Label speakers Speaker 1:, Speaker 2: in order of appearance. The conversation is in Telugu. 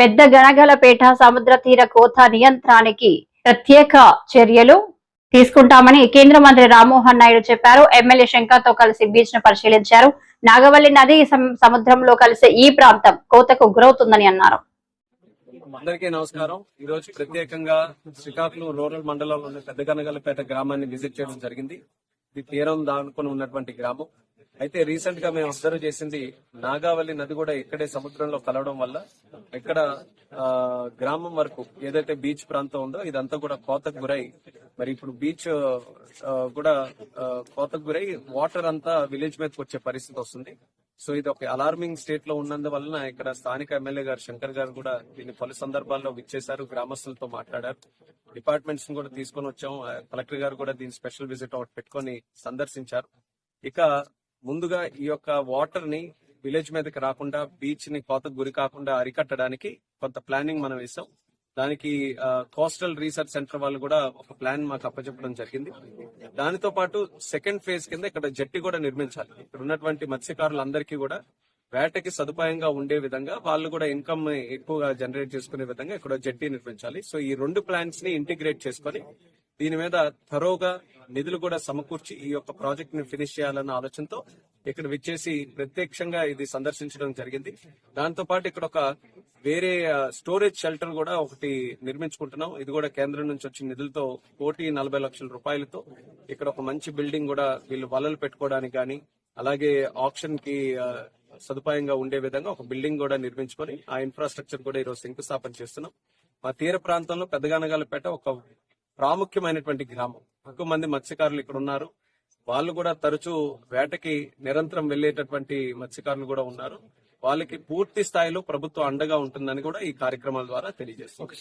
Speaker 1: పెద్ద గనగలపేట సముద్ర తీర కోత నియంత్రణకి ప్రత్యేక చర్యలు తీసుకుంటామని కేంద్ర మంత్రి రామ్మోహన్ నాయుడు చెప్పారు. ఎమ్మెల్యే శంకర్ తో కలిసి బీచ్ ను పరిశీలించారు. నాగవల్లి నది సముద్రంలో కలిసే ఈ ప్రాంతం కోతకు గురవుతుందని అన్నారు.
Speaker 2: అందరికీ నమస్కారం. ఈ రోజు ప్రత్యేకంగా శ్రీకాకుళం రూరల్ మండలంలోని పెద్ద గనగలపేట గ్రామాన్ని విజిట్ చేయడం జరిగింది. ఇది తీరం దానుకొని ఉన్నటువంటి గ్రామం. అయితే రీసెంట్ గా మేము అబ్జర్వ్ చేసింది నాగావళి నది కూడా ఇక్కడే సముద్రంలో కలవడం వల్ల ఇక్కడ గ్రామం వరకు ఏదైతే బీచ్ ప్రాంతం ఉందో ఇదంతా కూడా కోతకు గురై మరి ఇప్పుడు బీచ్ కూడా కోతకు గురై వాటర్ అంతా విలేజ్ మీదకి వచ్చే పరిస్థితి వస్తుంది. సో ఇది ఒక అలార్మింగ్ స్టేట్ లో ఉన్నందువలన ఇక్కడ స్థానిక ఎమ్మెల్యే గారు శంకర్ గారు కూడా దీన్ని పలు సందర్భాల్లో విచ్చేశారు, గ్రామస్తులతో మాట్లాడారు, డిపార్ట్మెంట్స్ కూడా తీసుకొని వచ్చాం. కలెక్టర్ గారు కూడా దీని స్పెషల్ విజిట్ ఒకటి పెట్టుకొని సందర్శించారు. ఇక ముందుగా ఈ యొక్క వాటర్ ని విలేజ్ మీదకి రాకుండా బీచ్ ని కోతకు గురి కాకుండా అరికట్టడానికి కొంత ప్లానింగ్ మనం వేసాం. దానికి కోస్టల్ రీసెర్చ్ సెంటర్ వాళ్ళు కూడా ఒక ప్లాన్ మాకు అప్పచెప్పడం జరిగింది. దానితో పాటు సెకండ్ ఫేజ్ కింద ఇక్కడ జట్టి కూడా నిర్మించాలి. ఇక్కడ ఉన్నటువంటి మత్స్యకారులందరికీ కూడా వేటకి సదుపాయంగా ఉండే విధంగా వాళ్ళు కూడా ఇన్కమ్ ఎక్కువగా జనరేట్ చేసుకునే విధంగా ఇక్కడ జట్టి నిర్మించాలి. సో ఈ రెండు ప్లాన్స్ ని ఇంటిగ్రేట్ చేసుకుని దీని మీద థరోగా నిధులు కూడా సమకూర్చి ఈ యొక్క ప్రాజెక్ట్ ని ఫినిష్ చేయాలన్న ఆలోచనతో ఇక్కడ విచ్చేసి ప్రత్యక్షంగా ఇది సందర్శించడం జరిగింది. దాంతో పాటు ఇక్కడ ఒక వేరే స్టోరేజ్ షెల్టర్ కూడా ఒకటి నిర్మించుకుంటున్నాం. ఇది కూడా కేంద్రం నుంచి వచ్చిన నిధులతో 1,40,00,000 రూపాయలతో ఇక్కడ ఒక మంచి బిల్డింగ్ కూడా వీళ్ళు వలలు పెట్టుకోవడానికి గానీ అలాగే ఆప్షన్ కి సదుపాయంగా ఉండే విధంగా ఒక బిల్డింగ్ కూడా నిర్మించుకొని ఆ ఇన్ఫ్రాస్ట్రక్చర్ కూడా ఈరోజు శంకుస్థాపన చేస్తున్నాం. మా తీర ప్రాంతంలో పెద్దగనగలపేట ఒక ప్రాముఖ్యమైనటువంటి గ్రామం. ఎక్కువ మంది మత్స్యకారులు ఇక్కడ ఉన్నారు. వాళ్ళు కూడా తరచూ వేటకి నిరంతరం వెళ్లేటటువంటి మత్స్యకారులు కూడా ఉన్నారు. వాళ్ళకి పూర్తి స్థాయిలో ప్రభుత్వం అండగా ఉంటుందని కూడా ఈ కార్యక్రమాల ద్వారా తెలియజేస్తుంది.